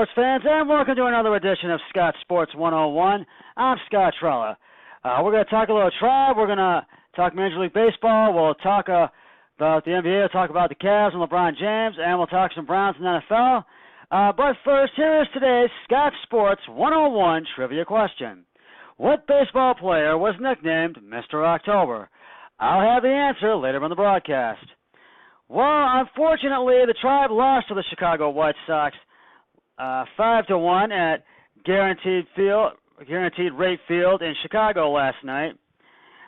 Sports fans, and welcome to another edition of Scott Sports 101. I'm Scott Trella. We're going to talk a little Tribe. We're going to talk Major League Baseball. We'll talk about the NBA. We'll talk about the Cavs and LeBron James, and we'll talk some Browns and NFL. But first, here is today's Scott Sports 101 trivia question. What baseball player was nicknamed Mr. October? I'll have the answer later in the broadcast. Well, unfortunately, the Tribe lost to the Chicago White Sox 5-1 at Guaranteed Rate Field in Chicago last night.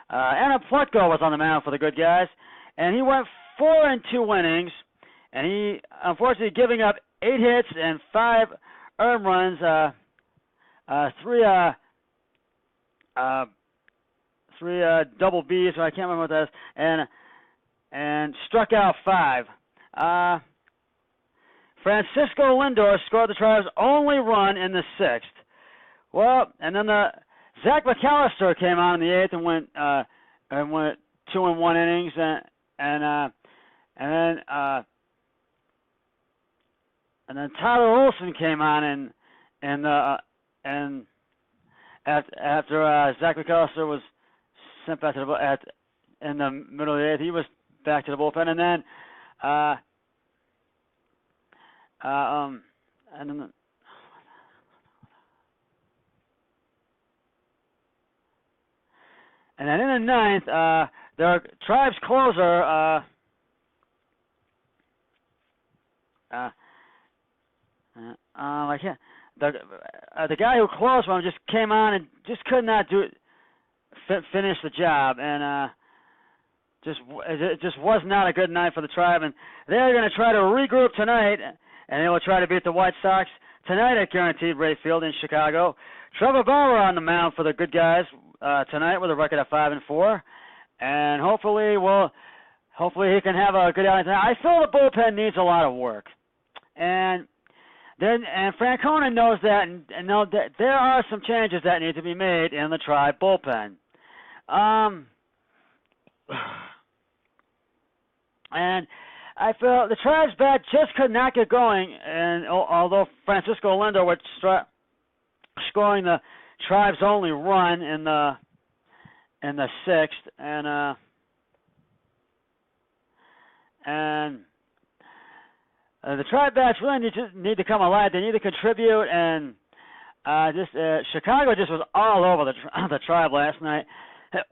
Anna Plutko was on the mound for the good guys, and he went 4 in 2 innings, and he unfortunately giving up 8 hits and 5 earned runs, 3 double Bs, I can't remember what that is, and struck out 5. Francisco Lindor scored the Tribe's only run in the 6th. Well, and then Zach McAllister came on in the 8th and went 2 in 1 innings, and then Tyler Olson came on and after Zach McAllister was sent back to the in the middle of the 8th, he was back to the bullpen, and then in the 9th, the Tribe's closer, I can't. The guy who closed for him just came on and just could not finish the job, and it just was not a good night for the Tribe. And they're going to try to regroup tonight, and they will try to beat the White Sox tonight at Guaranteed Rate Field in Chicago. Trevor Bauer on the mound for the good guys tonight with a record of 5-4, and hopefully he can have a good outing tonight. I feel the bullpen needs a lot of work, and Francona knows that, and know that there are some changes that need to be made in the Tribe bullpen. And I feel the Tribe's bat just could not get going, and although Francisco Lindor was scoring the Tribe's only run in the 6th, and the Tribe bats really need to come alive. They need to contribute, and Chicago just was all over the Tribe last night,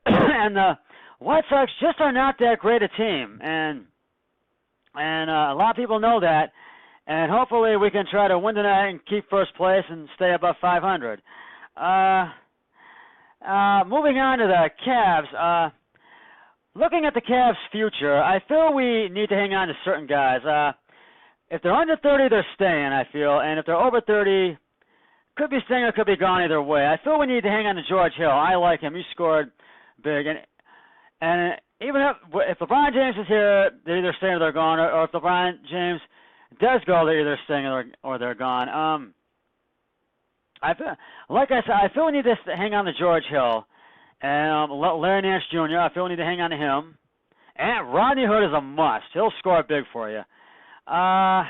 and the White Sox just are not that great a team, and a lot of people know that, and hopefully we can try to win tonight and keep first place and stay above 500. Moving on to the Cavs, looking at the Cavs' future, I feel we need to hang on to certain guys. If they're under 30, they're staying, I feel, and if they're over 30, could be staying or could be gone either way. I feel we need to hang on to George Hill. I like him. He scored big, and even if LeBron James is here, they're either staying or they're gone, or if LeBron James does go, they're either staying or they're gone. Like I said, I feel we need to hang on to George Hill, and Larry Nance Jr., I feel we need to hang on to him. And Rodney Hood is a must. He'll score big for you. I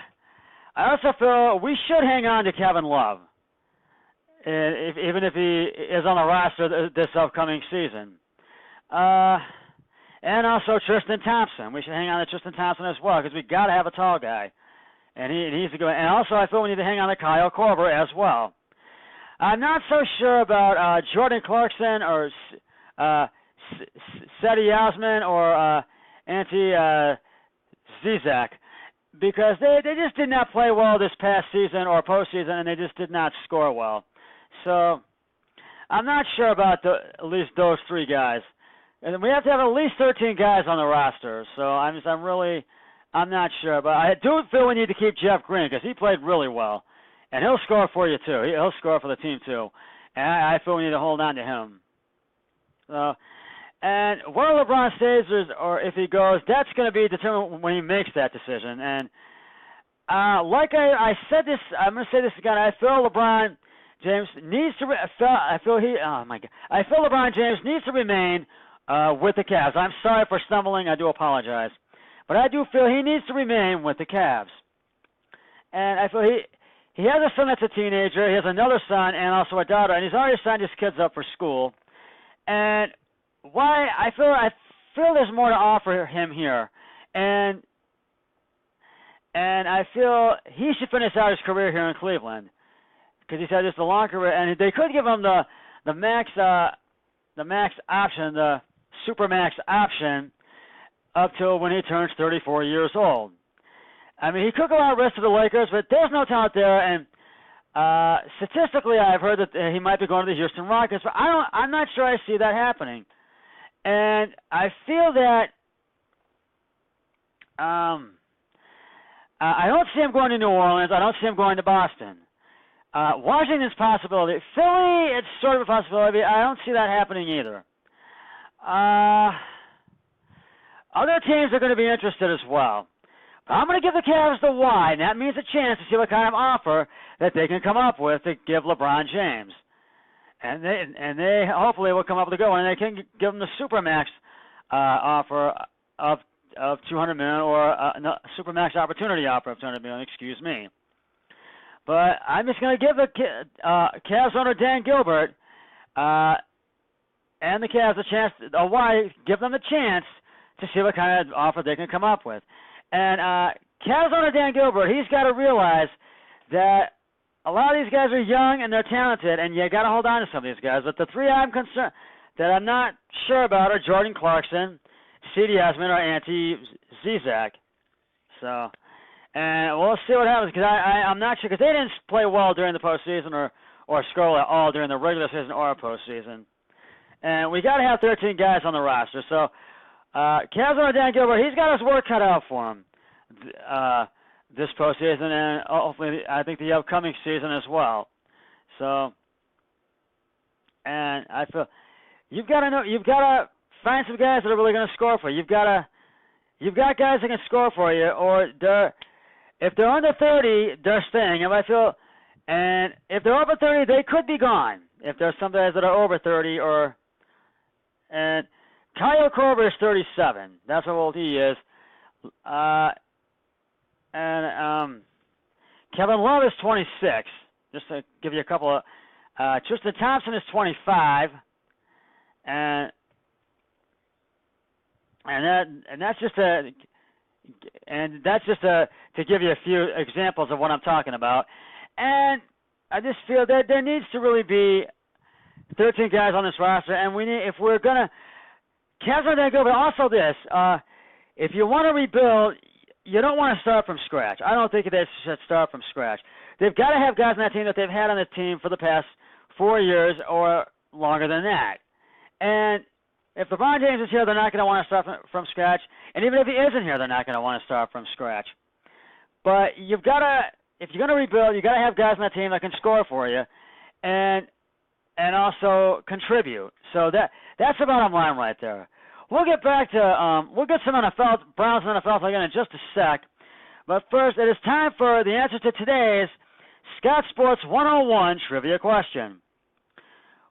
also feel we should hang on to Kevin Love, even if he is on the roster this upcoming season. And also Tristan Thompson. We should hang on to Tristan Thompson as well, because we got to have a tall guy, and he needs to go. And also, I feel we need to hang on to Kyle Korver as well. I'm not so sure about Jordan Clarkson or Cedi Osman or Ante Zizek, because they just did not play well this past season or postseason, and they just did not score well. So I'm not sure about at least those 3 guys. And we have to have at least 13 guys on the roster. So I'm not sure. But I do feel we need to keep Jeff Green, because he played really well. And he'll score for you, too. He'll score for the team, too. And I feel we need to hold on to him. So, and whether LeBron stays or if he goes, that's going to be determined when he makes that decision. And like I said this, I'm going to say this again. I feel LeBron James needs to. I feel LeBron James needs to remain with the Cavs. I'm sorry for stumbling. I do apologize, but I do feel he needs to remain with the Cavs. And I feel he has a son that's a teenager. He has another son and also a daughter, and he's already signed his kids up for school. And why I feel there's more to offer him here, and I feel he should finish out his career here in Cleveland because he's had just a long career, and they could give him the max option, the super max option, up till when he turns 34 years old. I mean, he could go out rest of the Lakers, but there's no talent there, and statistically, I've heard that he might be going to the Houston Rockets, but I'm not sure I see that happening. And I feel that I don't see him going to New Orleans. I don't see him going to Boston. Washington's a possibility. Philly, it's sort of a possibility. I don't see that happening either. Other teams are going to be interested as well. But I'm going to give the Cavs the why, and that means a chance to see what kind of offer that they can come up with to give LeBron James. And they hopefully will come up with a good one, and they can give him the Supermax offer of $200 million, or a Supermax opportunity offer of $200 million, excuse me. But I'm just going to give the Cavs owner Dan Gilbert and the Cavs give them the chance to see what kind of offer they can come up with. And Cavs owner Dan Gilbert, he's got to realize that a lot of these guys are young and they're talented, and you got to hold on to some of these guys. But the three I'm concerned that I'm not sure about are Jordan Clarkson, C.D. Osman, or Ante Zizic. So, and we'll see what happens because I'm not sure because they didn't play well during the postseason or score at all during the regular season or postseason. And we got to have 13 guys on the roster. So, Cavs owner Dan Gilbert, he's got his work cut out for him this postseason, and hopefully, I think the upcoming season as well. So, and I feel you've got to find some guys that are really going to score for you. You've got guys that can score for you, or if they're under 30, they're staying. And if they're over 30, they could be gone. If there's some guys that are over 30, and Kyle Korver is 37. That's how old he is. And Kevin Love is 26. Just to give you a couple of, Tristan Thompson is 25, and that's just to give you a few examples of what I'm talking about. And I just feel that there needs to really be 13 guys on this roster, and if we're gonna, Cavs are gonna go. But also this, if you want to rebuild, you don't want to start from scratch. I don't think they should start from scratch. They've got to have guys on that team that they've had on the team for the past 4 years or longer than that. And if LeBron James is here, they're not going to want to start from scratch. And even if he isn't here, they're not going to want to start from scratch. But if you're going to rebuild, you've got to have guys on that team that can score for you and also contribute. So that's the bottom line right there. We'll get back to we'll get some Browns NFL again in just a sec. But first, it is time for the answer to today's Scott Sports 101 trivia question.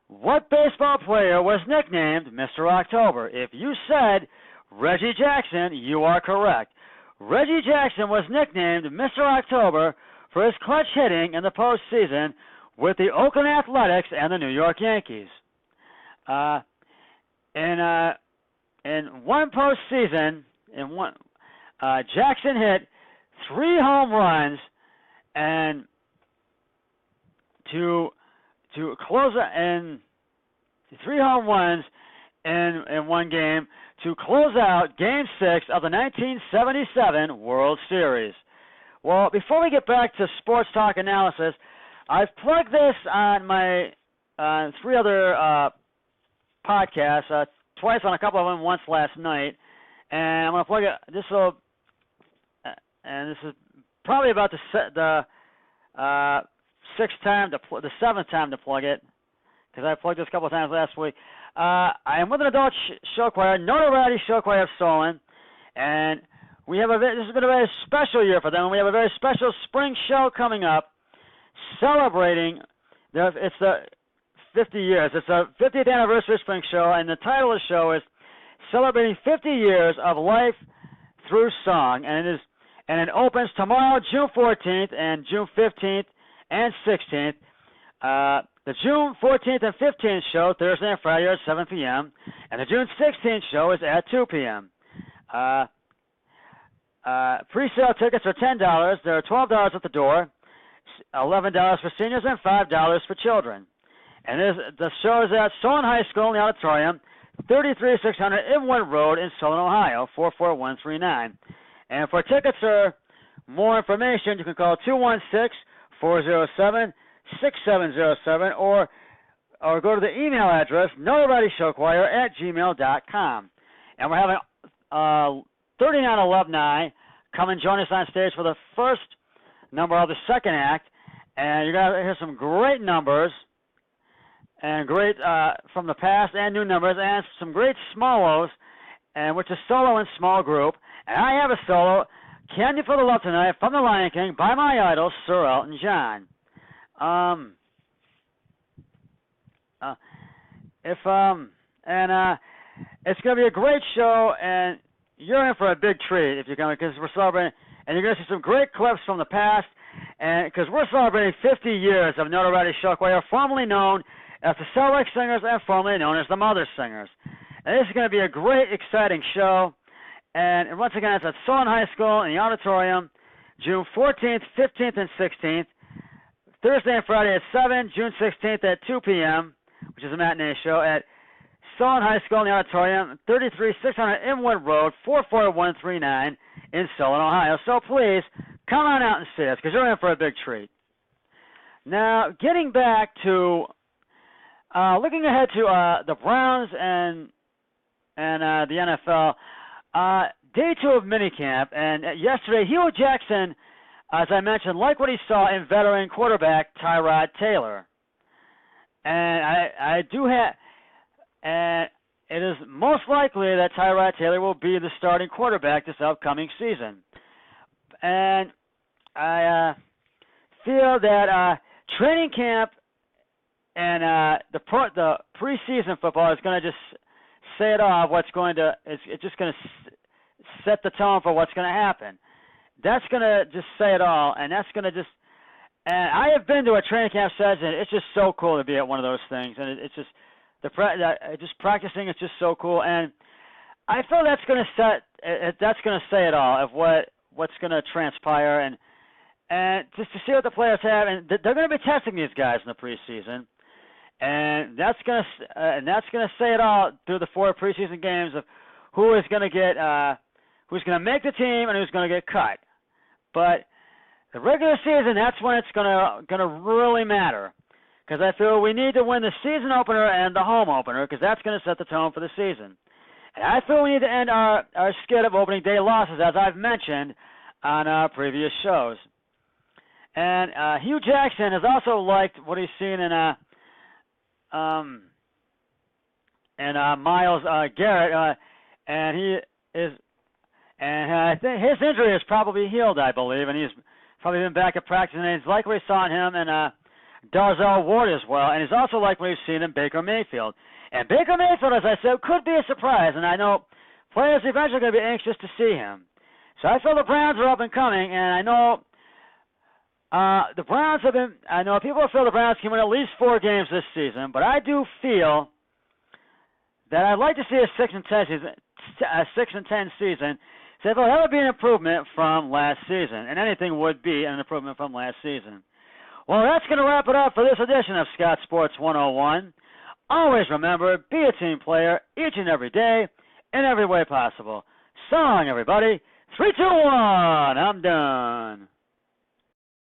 What baseball player was nicknamed Mr. October? If you said Reggie Jackson, you are correct. Reggie Jackson was nicknamed Mr. October for his clutch hitting in the postseason with the Oakland Athletics and the New York Yankees. In one postseason, Jackson hit 3 home runs and to close and 3 home runs in one game to close out Game 6 of the 1977 World Series. Well, before we get back to sports talk analysis, I've plugged this on my 3 other podcasts. Twice on a couple of them, once last night, and I'm going to plug it. This is probably about the 7th time to plug it, because I plugged this a couple of times last week. I am with an adult show choir, Notoriety Show Choir of Solon, and this has been a very special year for them, and we have a very special spring show coming up, celebrating. It's the 50 years. It's a 50th anniversary spring show, and the title of the show is Celebrating 50 Years of Life Through Song, and it opens tomorrow, June 14th, and June 15th, and 16th. The June 14th and 15th show, Thursday and Friday, are at 7 p.m., and the June 16th show is at 2 p.m. Pre-sale tickets are $10. They're $12 at the door, $11 for seniors, and $5 for children. And the show is at Solon High School in the auditorium, 33600 Inwood Road in Solon, Ohio, 44139. And for tickets or more information, you can call 216-407-6707 or go to the email address, notorietysshowchoir@gmail.com. And we're having 39 alumni come and join us on stage for the first number of the second act. And you're going to hear some great numbers and great from the past and new numbers, and some great smallows, and which is solo and small group. And I have a solo, Can You Feel the Love Tonight, from The Lion King, by my idol, Sir Elton John. It's going to be a great show, and you're in for a big treat if you come, because we're celebrating, and you're going to see some great clips from the past, and because we're celebrating 50 years of Notoriety Show Choir, formerly known as the Selleck Singers and formerly known as the Mother Singers. And this is going to be a great, exciting show. And once again, it's at Solon High School in the auditorium, June 14th, 15th, and 16th, Thursday and Friday at 7, June 16th at 2 p.m., which is a matinee show, at Solon High School in the auditorium, 33600 Inwood Road, 44139 in Solon, Ohio. So please, come on out and see us, because you're in for a big treat. Now, getting back to looking ahead to the Browns and the NFL, day 2 of minicamp, and yesterday Hugh Jackson, as I mentioned, liked what he saw in veteran quarterback Tyrod Taylor, and and it is most likely that Tyrod Taylor will be the starting quarterback this upcoming season, and I feel that training camp and the preseason football is going to just say it all. It's just going to set the tone for what's going to happen. That's going to just say it all, and that's going to just. And I have been to a training camp session. It's just so cool to be at one of those things, and it's just just practicing. It's just so cool, and I feel that's going to say it all of what's going to transpire, and just to see what the players have, and they're going to be testing these guys in the preseason. And that's gonna say it all through the 4 preseason games of who is gonna who's gonna make the team and who's gonna get cut. But the regular season, that's when it's gonna really matter, because I feel we need to win the season opener and the home opener, because that's gonna set the tone for the season. And I feel we need to end our skid of opening day losses, as I've mentioned on our previous shows. And Hugh Jackson has also liked what he's seen in Myles Garrett, and I think his injury is probably healed, I believe, and he's probably been back at practice, and he's likely saw him in Darzel Ward as well, and he's also like what we've seen in Baker Mayfield. And Baker Mayfield, as I said, could be a surprise, and I know players are eventually going to be anxious to see him. So I feel the Browns are up and coming, and I know the Browns have been. I know people feel the Browns can win at least 4 games this season, but I do feel that I'd like to see a 6-10 season. So I feel that would be an improvement from last season, and anything would be an improvement from last season. Well, that's going to wrap it up for this edition of Scott Sports 101. Always remember, be a team player each and every day, in every way possible. So long, everybody. 3, 2, 1. I'm done.